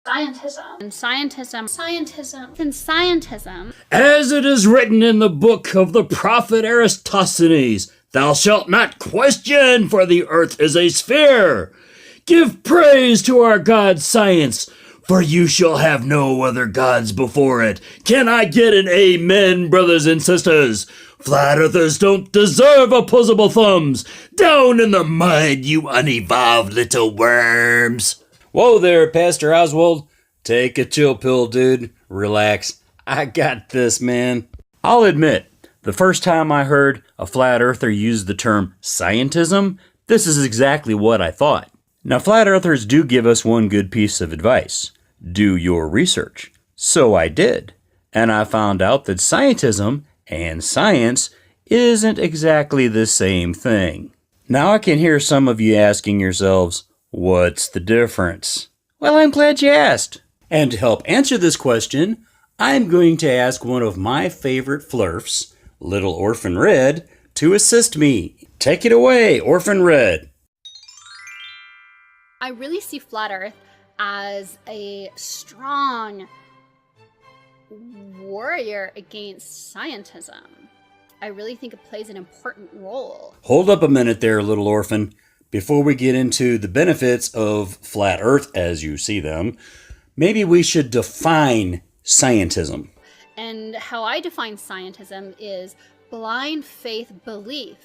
Scientism. And scientism. Scientism. And scientism. As it is written in the book of the prophet Aristosthenes, thou shalt not question, for the earth is a sphere. Give praise to our god science, for you shall have no other gods before it. Can I get an amen, brothers and sisters? Flat earthers don't deserve opposable thumbs. Down in the mud, you unevolved little worms. Whoa there, Pastor Oswald. Take a chill pill, dude. Relax. I got this, man. I'll admit, the first time I heard a flat earther use the term scientism, this is exactly what I thought. Now, flat earthers do give us one good piece of advice. Do your research. So I did. And I found out that scientism and science isn't exactly the same thing. Now I can hear some of you asking yourselves, what's the difference? Well, I'm glad you asked. And to help answer this question, I'm going to ask one of my favorite flurfs, Little Orphan Red, to assist me. Take it away, Orphan Red. I really see Flat Earth as a strong warrior against scientism. I really think it plays an important role. Hold up a minute there, Little Orphan. Before we get into the benefits of Flat Earth as you see them, maybe we should define scientism. And how I define scientism is blind faith belief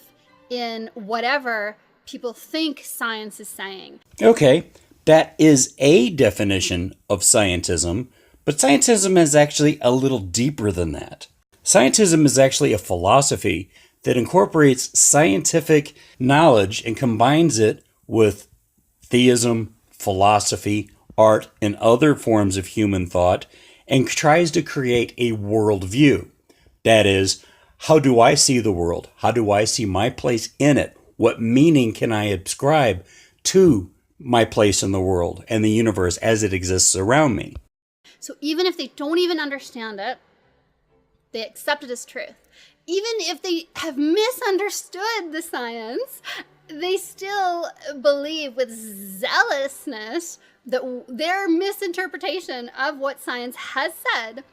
in whatever people think science is saying. Okay, that is a definition of scientism, but scientism is actually a little deeper than that. Scientism is actually a philosophy that incorporates scientific knowledge and combines it with theism, philosophy, art, and other forms of human thought, and tries to create a worldview. That is, how do I see the world? How do I see my place in it? What meaning can I ascribe to my place in the world and the universe as it exists around me? So even if they don't even understand it, they accept it as truth. Even if they have misunderstood the science, they still believe with zealousness that their misinterpretation of what science has said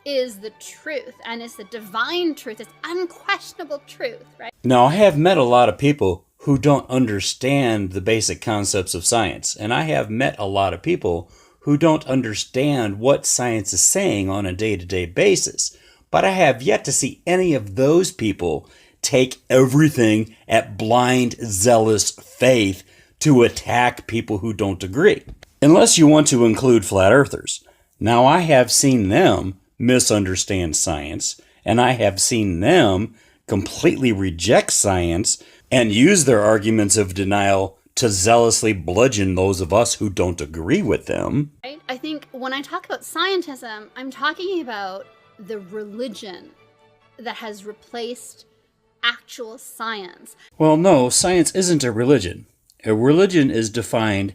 is the truth, and it's the divine truth. It's unquestionable truth, right? Now, I have met a lot of people who don't understand the basic concepts of science, and I have met a lot of people who don't understand what science is saying on a day-to-day basis. But I have yet to see any of those people take everything at blind, zealous faith to attack people who don't agree. Unless you want to include flat earthers. Now, I have seen them misunderstand science, and I have seen them completely reject science and use their arguments of denial to zealously bludgeon those of us who don't agree with them. I think when I talk about scientism, I'm talking about the religion that has replaced actual science. Well, no, science isn't a religion. A religion is defined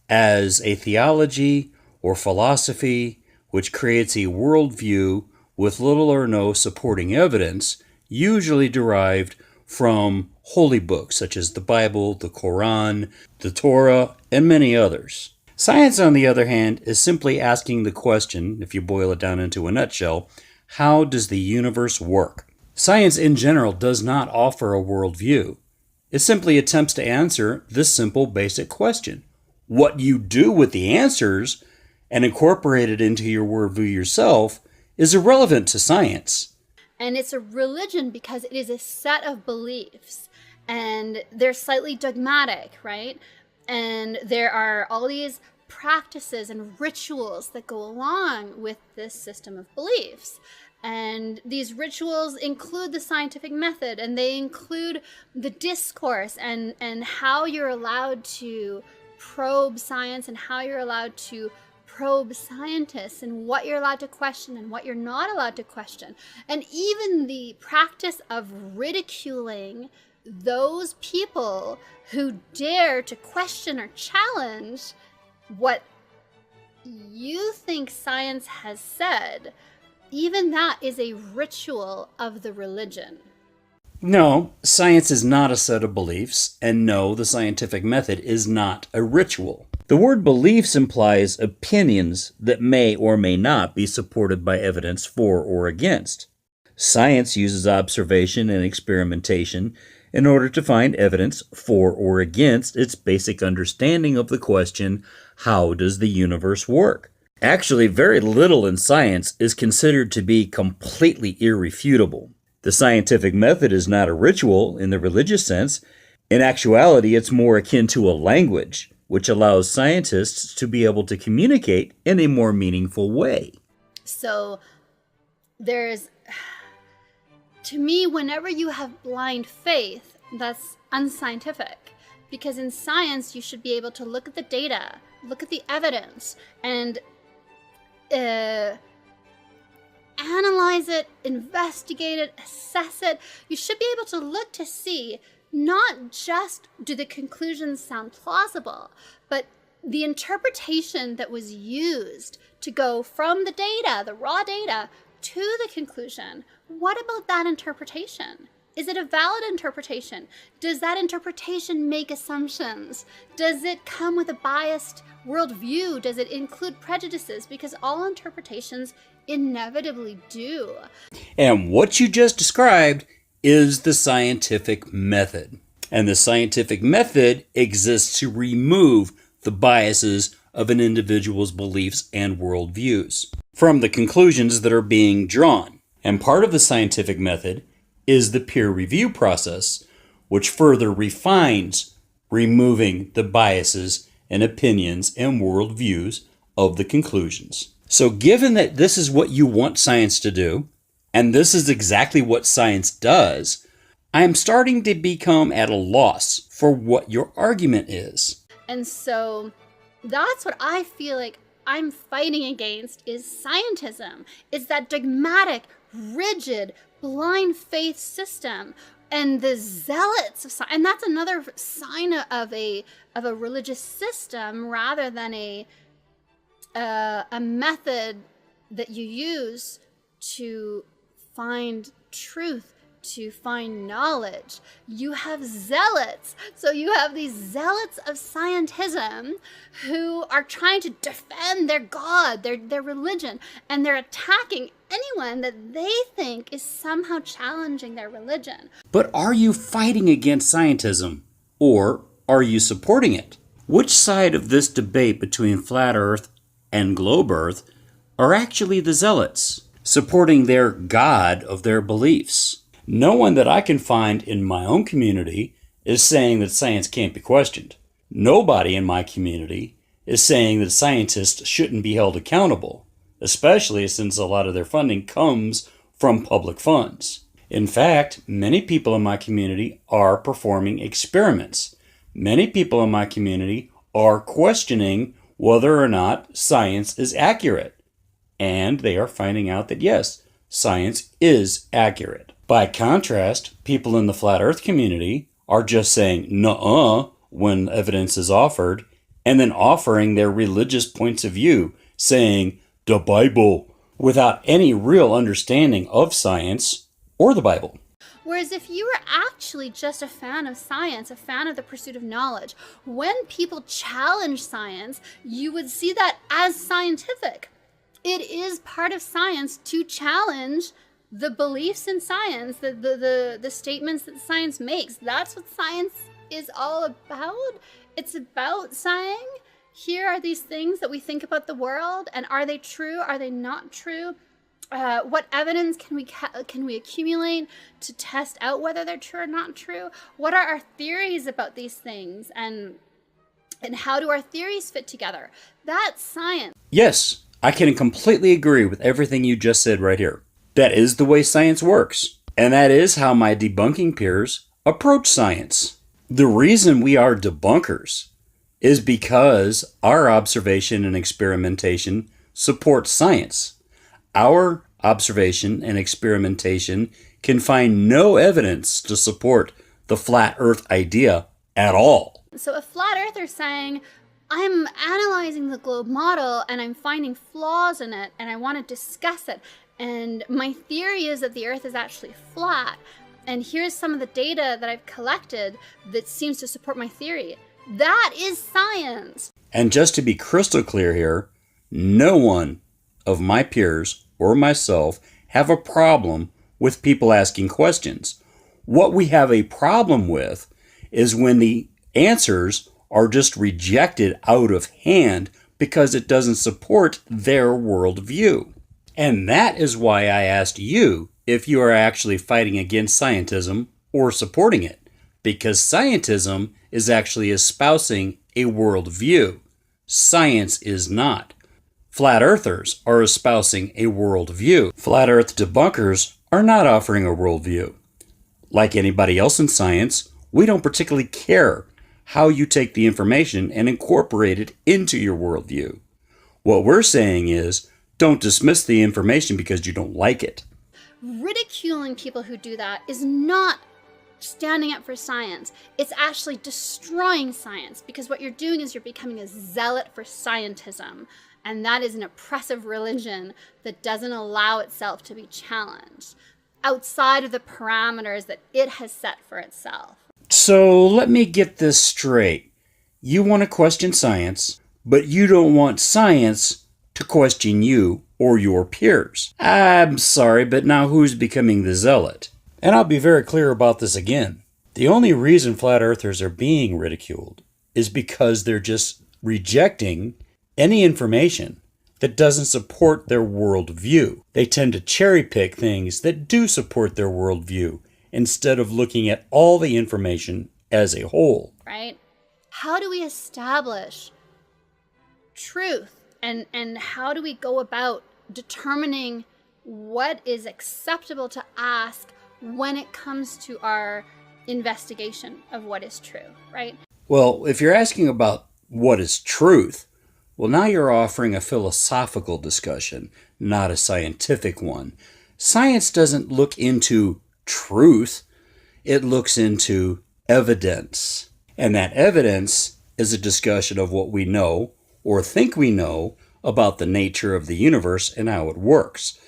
as a theology or philosophy which creates a worldview with little or no supporting evidence, usually derived from holy books such as the Bible, the Quran, the Torah, and many others. Science, on the other hand, is simply asking the question, if you boil it down into a nutshell, how does the universe work? Science in general does not offer a worldview. It simply attempts to answer this simple basic question. What you do with the answers and incorporate it into your worldview yourself is irrelevant to science. And it's a religion because it is a set of beliefs, and they're slightly dogmatic, right? And there are all these practices and rituals that go along with this system of beliefs. And these rituals include the scientific method, and they include the discourse and how you're allowed to probe science and how you're allowed to probe scientists and what you're allowed to question and what you're not allowed to question. And even the practice of ridiculing those people who dare to question or challenge what you think science has said, even that is a ritual of the religion. No, science is not a set of beliefs, and no, the scientific method is not a ritual. The word beliefs implies opinions that may or may not be supported by evidence for or against. Science uses observation and experimentation in order to find evidence for or against its basic understanding of the question, how does the universe work? Actually, very little in science is considered to be completely irrefutable. The scientific method is not a ritual in the religious sense. In actuality, it's more akin to a language, which allows scientists to be able to communicate in a more meaningful way. So to me, whenever you have blind faith, that's unscientific. Because in science, you should be able to look at the data, look at the evidence, and analyze it, investigate it, assess it. You should be able to look to see not just do the conclusions sound plausible, but the interpretation that was used to go from the data, the raw data, to the conclusion. What about that interpretation? Is it a valid interpretation? Does that interpretation make assumptions? Does it come with a biased worldview? Does it include prejudices? Because all interpretations inevitably do. And what you just described is the scientific method. And the scientific method exists to remove the biases of an individual's beliefs and worldviews from the conclusions that are being drawn. And part of the scientific method is the peer review process, which further refines removing the biases and opinions and worldviews of the conclusions. So given that this is what you want science to do, and this is exactly what science does, I am starting to become at a loss for what your argument is. And so that's what I feel like I'm fighting against is scientism. It's that dogmatic, rigid, blind faith system. And the zealots of science, and that's another sign of a religious system rather than a method that you use to find truth, to find knowledge. You have zealots. So you have these zealots of scientism who are trying to defend their God, their religion, and they're attacking anyone that they think is somehow challenging their religion. But are you fighting against scientism, or are you supporting it? Which side of this debate between flat Earth and globe Earth are actually the zealots, supporting their God of their beliefs? No one that I can find in my own community is saying that science can't be questioned. Nobody in my community is saying that scientists shouldn't be held accountable, especially since a lot of their funding comes from public funds. In fact, many people in my community are performing experiments. Many people in my community are questioning whether or not science is accurate. And they are finding out that yes, science is accurate. By contrast, people in the flat earth community are just saying nuh-uh when evidence is offered, and then offering their religious points of view, saying the Bible, without any real understanding of science or the Bible. Whereas if you were actually just a fan of science, a fan of the pursuit of knowledge, when people challenge science, you would see that as scientific. It is part of science to challenge the beliefs in science, the statements that science makes. That's what science is all about. It's about saying, here are these things that we think about the world, and are they true? Are they not true? What evidence can we accumulate to test out whether they're true or not true? What are our theories about these things, and how do our theories fit together? That's science. Yes, I can completely agree with everything you just said right here. That is the way science works, and that is how my debunking peers approach science. The reason we are debunkers is because our observation and experimentation supports science. Our observation and experimentation can find no evidence to support the flat earth idea at all. So a flat earther saying, I'm analyzing the globe model and I'm finding flaws in it and I want to discuss it. And my theory is that the earth is actually flat. And here's some of the data that I've collected that seems to support my theory. That is science. And just to be crystal clear here, no one of my peers or myself have a problem with people asking questions. What we have a problem with is when the answers are just rejected out of hand because it doesn't support their worldview. And that is why I asked you if you are actually fighting against scientism or supporting it. Because scientism is actually espousing a worldview. Science is not. Flat earthers are espousing a worldview. Flat earth debunkers are not offering a worldview. Like anybody else in science, we don't particularly care how you take the information and incorporate it into your worldview. What we're saying is, don't dismiss the information because you don't like it. Ridiculing people who do that is not standing up for science. It's actually destroying science, because what you're doing is you're becoming a zealot for scientism. And that is an oppressive religion that doesn't allow itself to be challenged outside of the parameters that it has set for itself. So let me get this straight. You want to question science, but you don't want science to question you or your peers. I'm sorry, but now who's becoming the zealot? And I'll be very clear about this again. The only reason flat earthers are being ridiculed is because they're just rejecting any information that doesn't support their worldview. They tend to cherry pick things that do support their worldview instead of looking at all the information as a whole. Right? How do we establish truth? And how do we go about determining what is acceptable to ask when it comes to our investigation of what is true, right? Well, if you're asking about what is truth, well, now you're offering a philosophical discussion, not a scientific one. Science doesn't look into truth, it looks into evidence. And that evidence is a discussion of what we know or think we know about the nature of the universe and how it works.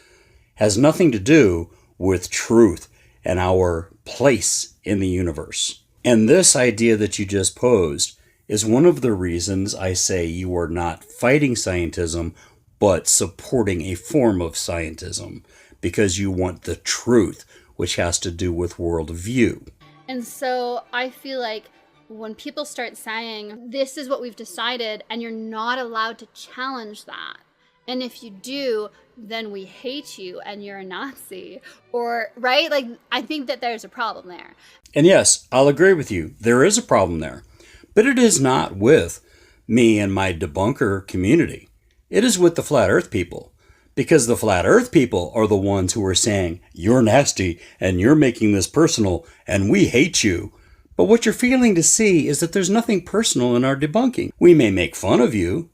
Has nothing to do with truth and our place in the universe. And this idea that you just posed is one of the reasons I say you are not fighting scientism, but supporting a form of scientism, because you want the truth, which has to do with worldview. And so I feel like when people start saying, this is what we've decided, and you're not allowed to challenge that, and if you do, then we hate you and you're a Nazi, or, right? Like, I think that there's a problem there. And yes, I'll agree with you. There is a problem there. But it is not with me and my debunker community. It is with the flat earth people. Because the flat earth people are the ones who are saying, you're nasty and you're making this personal and we hate you. But what you're failing to see is that there's nothing personal in our debunking. We may make fun of you,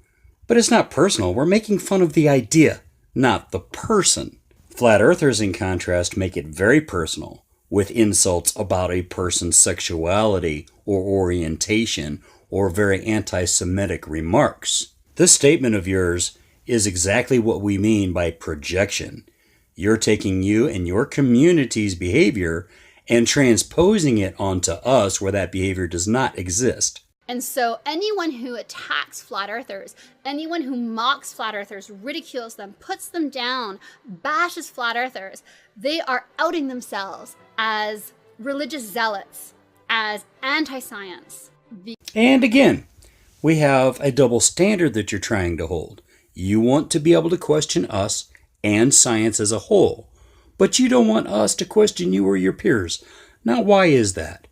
but it's not personal. We're making fun of the idea, not the person. Flat earthers, in contrast, make it very personal, with insults about a person's sexuality or orientation or very anti-Semitic remarks. This statement of yours is exactly what we mean by projection. You're taking you and your community's behavior and transposing it onto us where that behavior does not exist. And so anyone who attacks flat earthers, anyone who mocks flat earthers, ridicules them, puts them down, bashes flat earthers, they are outing themselves as religious zealots, as anti-science. And again, we have a double standard that you're trying to hold. You want to be able to question us and science as a whole, but you don't want us to question you or your peers. Now, why is that?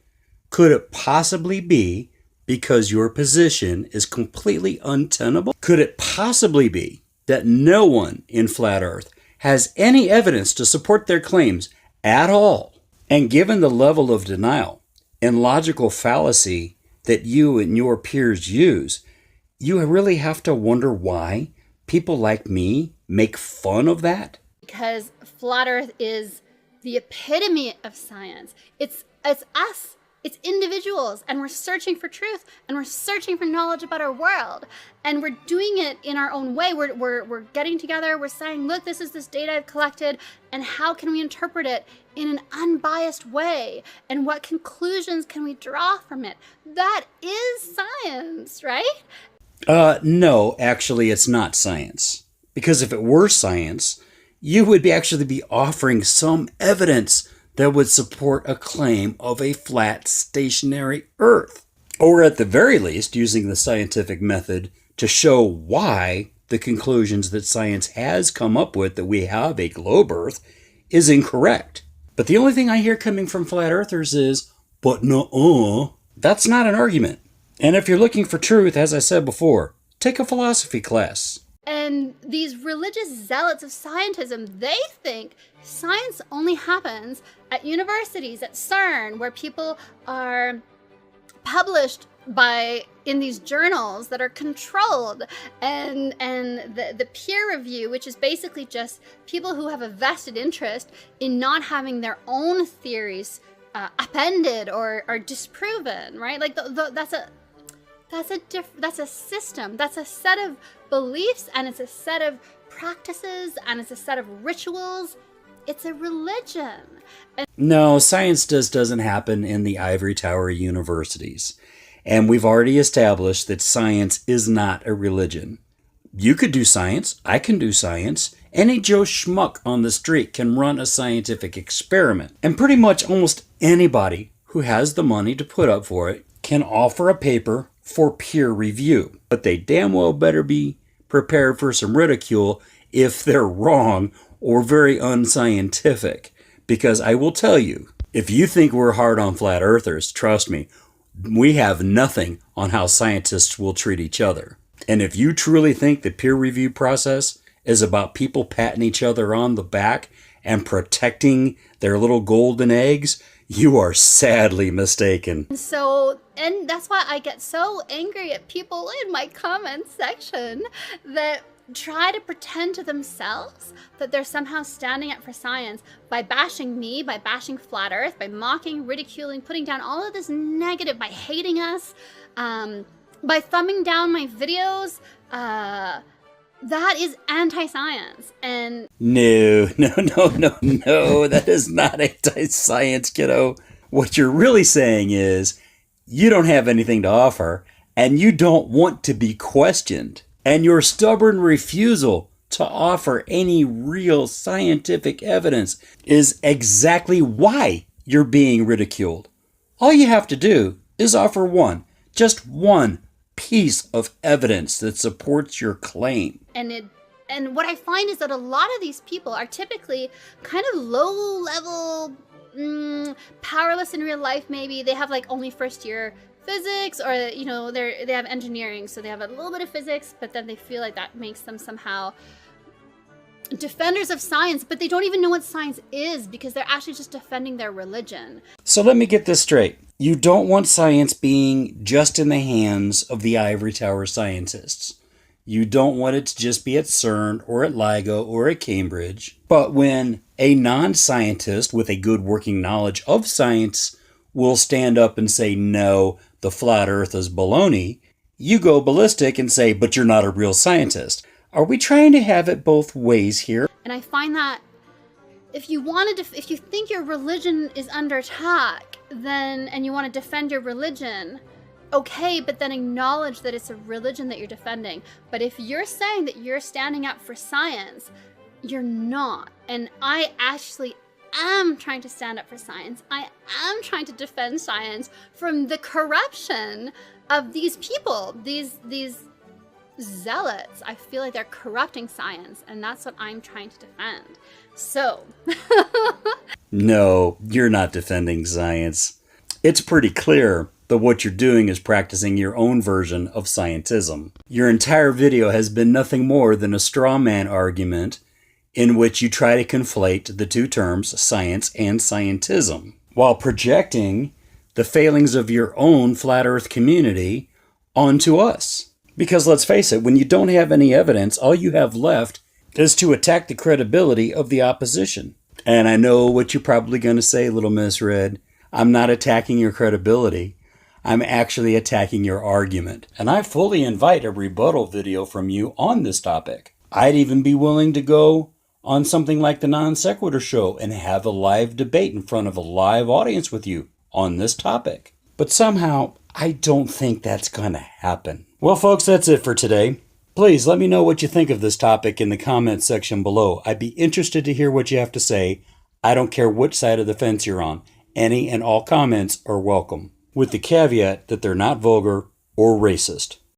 Could it possibly be because your position is completely untenable? Could it possibly be that no one in Flat Earth has any evidence to support their claims at all? And given the level of denial and logical fallacy that you and your peers use, you really have to wonder why people like me make fun of that? Because Flat Earth is the epitome of science. It's us. It's individuals, and we're searching for truth, and we're searching for knowledge about our world, and we're doing it in our own way. We're getting together, we're saying, look, this is this data I've collected, and how can we interpret it in an unbiased way, and what conclusions can we draw from it? That is science, right? No, actually, it's not science. Because if it were science, you would actually be offering some evidence that would support a claim of a flat, stationary Earth. Or at the very least, using the scientific method to show why the conclusions that science has come up with that we have a globe Earth is incorrect. But the only thing I hear coming from flat earthers is, but no, that's not an argument. And if you're looking for truth, as I said before, take a philosophy class. And these religious zealots of scientism, they think science only happens at universities, at CERN, where people are published in these journals that are controlled, and the peer review, which is basically just people who have a vested interest in not having their own theories upended or disproven, right? Like that's a system, that's a set of beliefs, and it's a set of practices, and it's a set of rituals. It's a religion. No, science doesn't happen in the ivory tower universities. And we've already established that science is not a religion. You could do science, I can do science. Any Joe Schmuck on the street can run a scientific experiment. And pretty much almost anybody who has the money to put up for it can offer a paper for peer review. But they damn well better be prepared for some ridicule if they're wrong or very unscientific. Because I will tell you, if you think we're hard on flat earthers, trust me, we have nothing on how scientists will treat each other. And if you truly think the peer review process is about people patting each other on the back and protecting their little golden eggs, you are sadly mistaken. And that's why I get so angry at people in my comment section that try to pretend to themselves that they're somehow standing up for science by bashing me, by bashing flat earth, by mocking, ridiculing, putting down all of this negative, by hating us, by thumbing down my videos. That is anti-science. And No, that is not anti-science, kiddo. What you're really saying is you don't have anything to offer and you don't want to be questioned. And your stubborn refusal to offer any real scientific evidence is exactly why you're being ridiculed. All you have to do is offer just one piece of evidence that supports your claim. And what I find is that a lot of these people are typically kind of low level, powerless in real life. Maybe they have like only first year physics, or they have engineering, so they have a little bit of physics, but then they feel like that makes them somehow defenders of science, but they don't even know what science is because they're actually just defending their religion. So let me get this straight. You don't want science being just in the hands of the ivory tower scientists. You don't want it to just be at CERN or at LIGO or at Cambridge. But when a non-scientist with a good working knowledge of science will stand up and say, no, the flat earth is baloney, you go ballistic and say, but you're not a real scientist. Are we trying to have it both ways here? And I find that if you think your religion is under attack, and you want to defend your religion, okay, but then acknowledge that it's a religion that you're defending. But if you're saying that you're standing up for science, you're not. And I actually am trying to stand up for science. I am trying to defend science from the corruption of these people, these zealots. I feel like they're corrupting science, and that's what I'm trying to defend. So No, you're not defending science. It's pretty clear that what you're doing is practicing your own version of scientism. Your entire video has been nothing more than a straw man argument in which you try to conflate the two terms, science and scientism, while projecting the failings of your own flat earth community onto us. Because let's face it, when you don't have any evidence, all you have left is to attack the credibility of the opposition. And I know what you're probably going to say, Little Miss Red. I'm not attacking your credibility. I'm actually attacking your argument. And I fully invite a rebuttal video from you on this topic. I'd even be willing to go on something like the Non Sequitur Show and have a live debate in front of a live audience with you on this topic. But somehow, I don't think that's going to happen. Well, folks, that's it for today. Please let me know what you think of this topic in the comments section below. I'd be interested to hear what you have to say. I don't care which side of the fence you're on. Any and all comments are welcome, with the caveat that they're not vulgar or racist.